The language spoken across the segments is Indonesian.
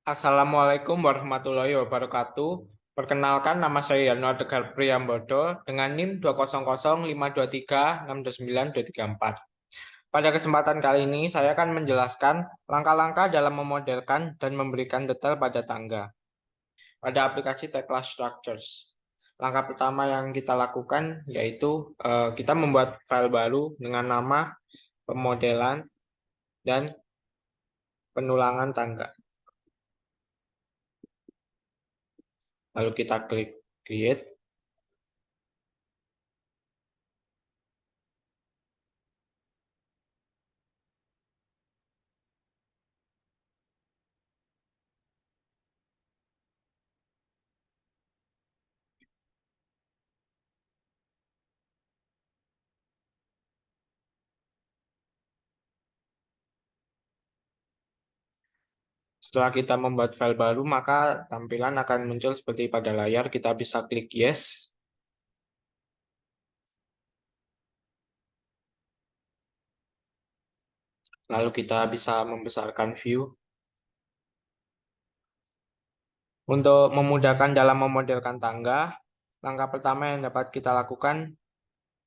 Assalamualaikum warahmatullahi wabarakatuh. Perkenalkan, nama saya Yano Tegar Priyambodo dengan NIM 2005053629234. Pada kesempatan kali ini, saya akan menjelaskan langkah-langkah dalam memodelkan dan memberikan detail pada tangga pada aplikasi Tekla Structures. Langkah pertama yang kita lakukan yaitu kita membuat file baru dengan nama pemodelan dan penulangan tangga. Lalu kita klik Create. Setelah kita membuat file baru, maka tampilan akan muncul seperti pada layar. Kita bisa klik Yes. Lalu kita bisa membesarkan view. Untuk memudahkan dalam memodelkan tangga, langkah pertama yang dapat kita lakukan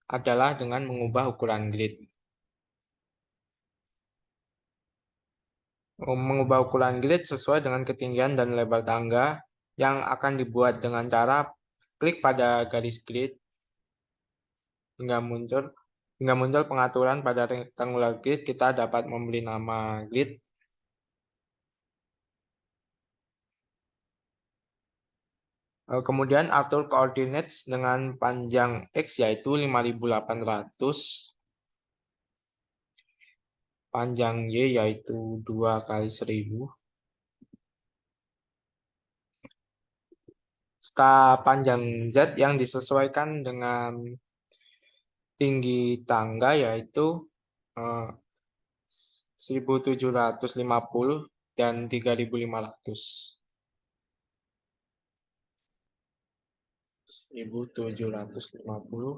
adalah dengan mengubah ukuran grid. Mengubah ukuran grid sesuai dengan ketinggian dan lebar tangga yang akan dibuat dengan cara klik pada garis grid hingga muncul pengaturan pada rectangular grid. Kita dapat memberi nama grid. Kemudian atur coordinates dengan panjang X yaitu 5800, panjang Y yaitu 2 kali 1000. Setelah panjang Z yang disesuaikan dengan tinggi tangga yaitu 1750 dan 3500. 1750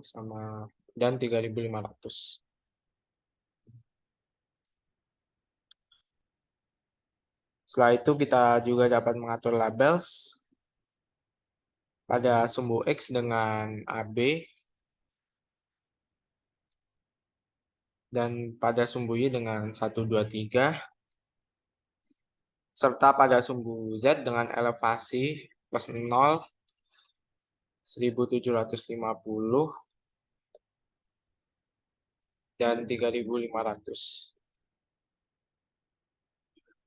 sama dan 3500. Setelah itu kita juga dapat mengatur labels pada sumbu X dengan AB dan pada sumbu Y dengan 1, 2, 3, serta pada sumbu Z dengan elevasi plus 0, 1750, dan 3500.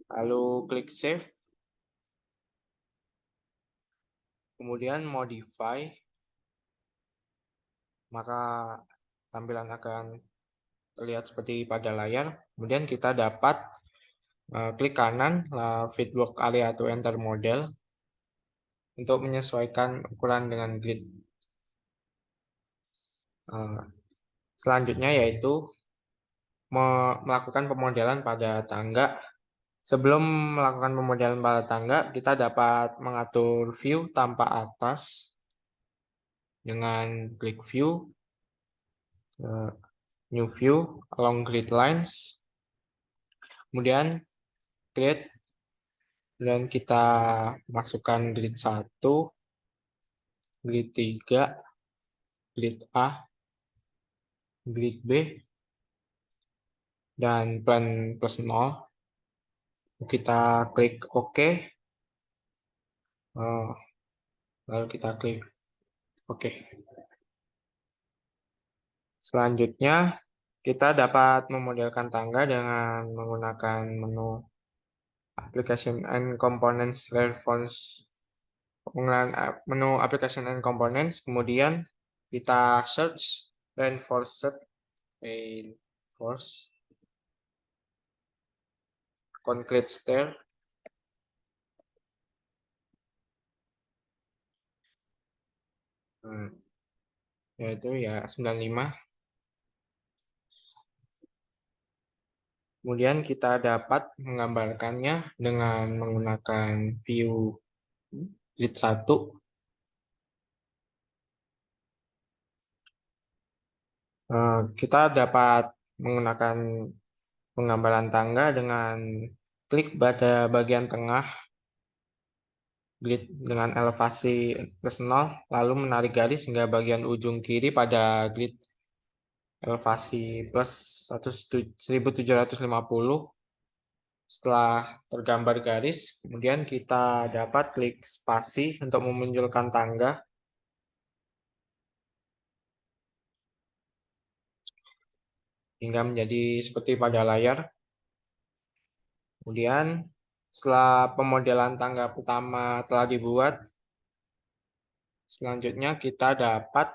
Lalu klik Save, kemudian Modify, maka tampilan akan terlihat seperti pada layar. Kemudian kita dapat klik kanan, Fit Work Area atau Enter Model untuk menyesuaikan ukuran dengan grid. Selanjutnya yaitu melakukan pemodelan pada tangga. Sebelum melakukan pemodelan pada tangga, kita dapat mengatur view tanpa atas dengan klik View, New View along Grid Lines, kemudian Create, dan kita masukkan grid 1, grid 3, grid A, grid B, dan plan plus 0. Kita klik OK, lalu kita klik OK. Selanjutnya, kita dapat memodelkan tangga dengan menggunakan menu Application and Components Reinforce. Penggunaan menu Application and Components, kemudian kita search Reinforced Concrete Stair. Yaitu ya 95. Kemudian kita dapat menggambarkannya dengan menggunakan view grid 1. Kita dapat menggunakan penggambaran tangga dengan klik pada bagian tengah grid dengan elevasi plus 0, lalu menarik garis hingga bagian ujung kiri pada grid elevasi plus 1750. Setelah tergambar garis, kemudian kita dapat klik spasi untuk memunculkan tangga. Hingga menjadi seperti pada layar. Kemudian setelah pemodelan tangga pertama telah dibuat, selanjutnya kita dapat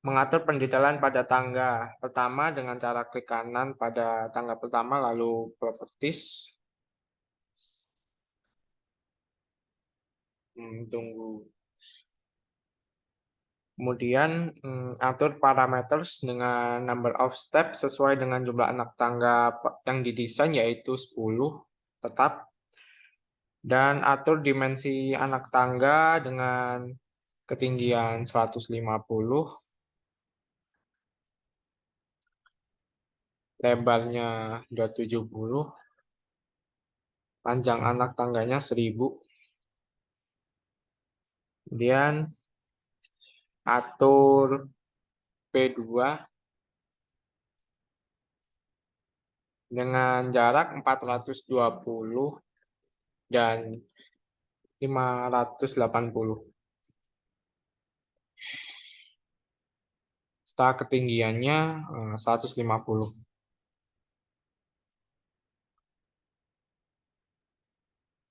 mengatur pendetailan pada tangga pertama dengan cara klik kanan pada tangga pertama, lalu properties. Tunggu. Kemudian atur parameters dengan number of steps sesuai dengan jumlah anak tangga yang didesain, yaitu 10 tetap. Dan atur dimensi anak tangga dengan ketinggian 150, lebarnya 270, panjang anak tangganya 1000. Kemudian atur P2 dengan jarak 420 dan 580. Setelah ketinggiannya 150.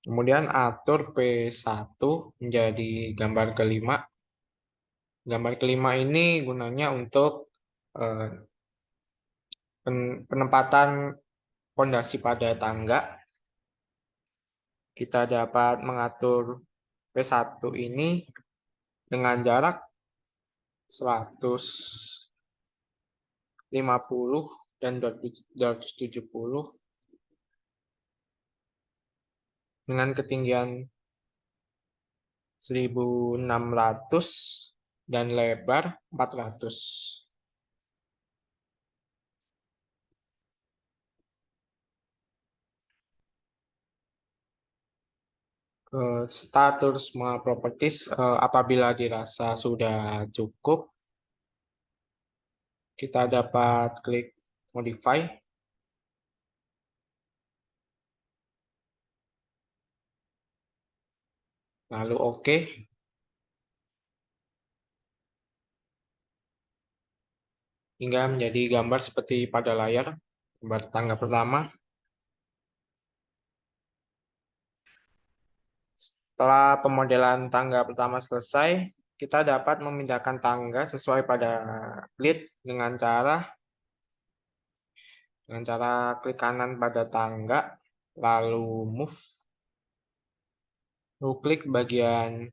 Kemudian atur P1 menjadi gambar kelima. Gambar kelima ini gunanya untuk penempatan pondasi pada tangga. Kita dapat mengatur P1 ini dengan jarak 150 dan 270 dengan ketinggian 1600 dan lebar 400. Status semua properties, apabila dirasa sudah cukup, kita dapat klik modify. Lalu OK. Hingga menjadi gambar seperti pada layar, gambar tangga pertama. Setelah pemodelan tangga pertama selesai, kita dapat memindahkan tangga sesuai pada grid dengan cara klik kanan pada tangga, lalu move. Lalu klik bagian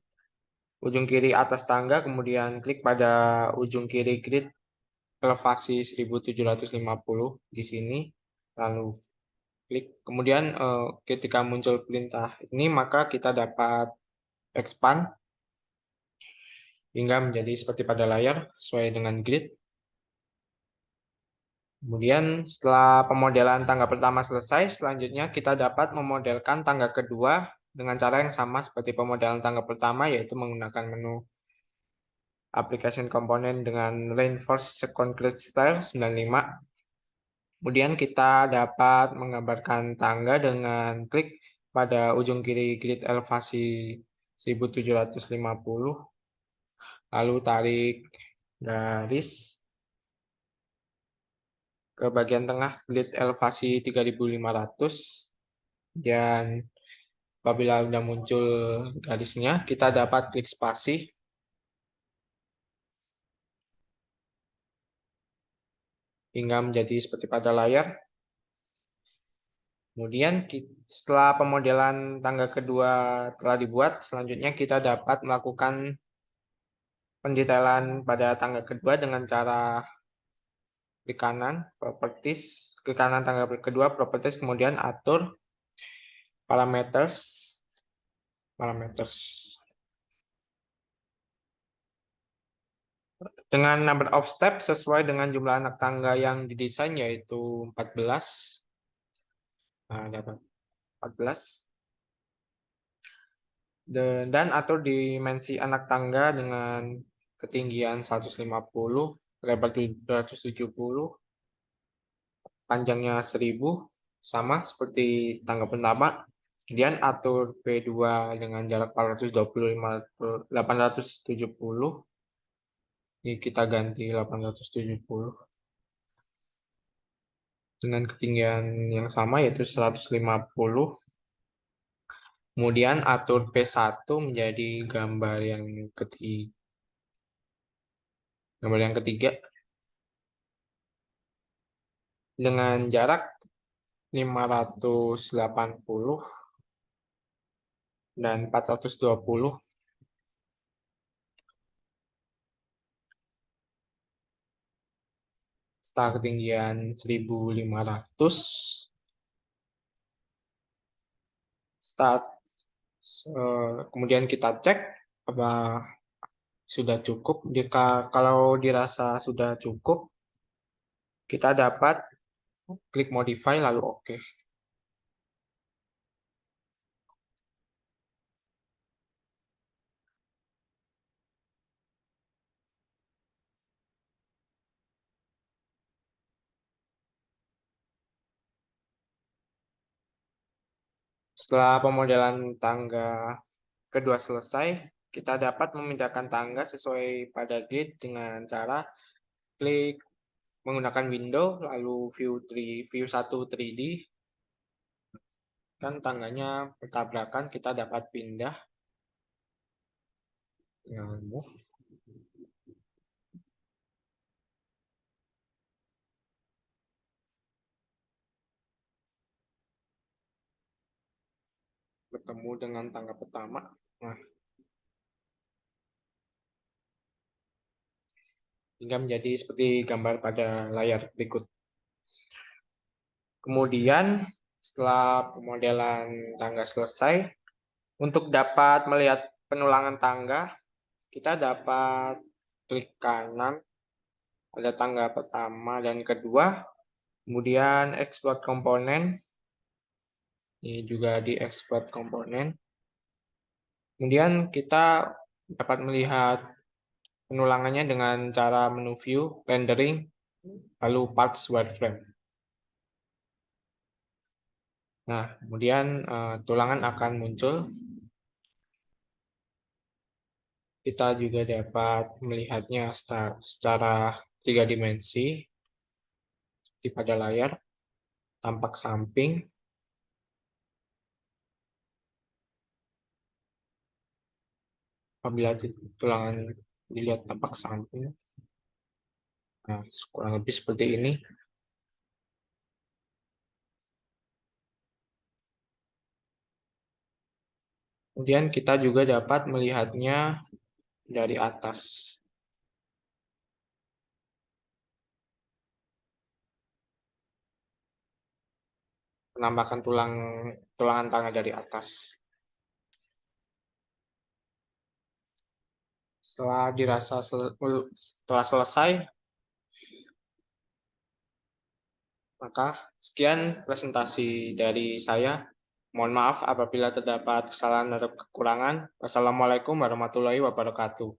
ujung kiri atas tangga, kemudian klik pada ujung kiri grid elevasi 1750 di sini, lalu klik. Kemudian ketika muncul perintah ini, maka kita dapat expand hingga menjadi seperti pada layar sesuai dengan grid. Kemudian setelah pemodelan tangga pertama selesai, selanjutnya kita dapat memodelkan tangga kedua dengan cara yang sama seperti pemodelan tangga pertama, yaitu menggunakan menu application component dengan reinforced concrete style 95. Kemudian kita dapat menggambarkan tangga dengan klik pada ujung kiri grid elevasi 1750, lalu tarik garis ke bagian tengah grid elevasi 3500, dan apabila sudah muncul garisnya, kita dapat klik spasi hingga menjadi seperti pada layar. Kemudian setelah pemodelan tangga kedua telah dibuat, selanjutnya kita dapat melakukan pendetailan pada tangga kedua dengan cara klik kanan properties, klik kanan tangga kedua properties, kemudian atur parameters dengan number of step sesuai dengan jumlah anak tangga yang didesain, yaitu 14. Nah, dapat 14. Dan atur dimensi anak tangga dengan ketinggian 150, lebar 270, panjangnya 1000, sama seperti tangga pertama. Kemudian atur P2 dengan jarak 425, 870. Ini kita ganti 870 dengan ketinggian yang sama yaitu 150. Kemudian atur P1 menjadi gambar yang ketiga dengan jarak 580 dan 420. Setelah ketinggian 1500, start. Kemudian kita cek apa sudah cukup. Kalau dirasa sudah cukup, kita dapat klik modify lalu oke. Setelah pemodelan tangga kedua selesai, kita dapat memindahkan tangga sesuai pada grid dengan cara klik menggunakan window lalu view 1 3D. Kan tangganya bertabrakan, kita dapat pindah dengan move. Bertemu dengan tangga pertama. Nah, hingga menjadi seperti gambar pada layar berikut. Kemudian setelah pemodelan tangga selesai, untuk dapat melihat penulangan tangga, kita dapat klik kanan pada tangga pertama dan kedua, kemudian export komponen. Ini juga di export komponen. Kemudian kita dapat melihat penulangannya dengan cara menu view, rendering, lalu parts wireframe. Nah, kemudian tulangan akan muncul. Kita juga dapat melihatnya secara 3 dimensi di pada layar, tampak samping, apabila tulangan dilihat tampak samping. Nah, kurang lebih seperti ini. Kemudian kita juga dapat melihatnya dari atas. Penampakan tulangan tangga dari atas. Setelah selesai, maka sekian presentasi dari saya. Mohon maaf apabila terdapat kesalahan atau kekurangan. Wassalamualaikum warahmatullahi wabarakatuh.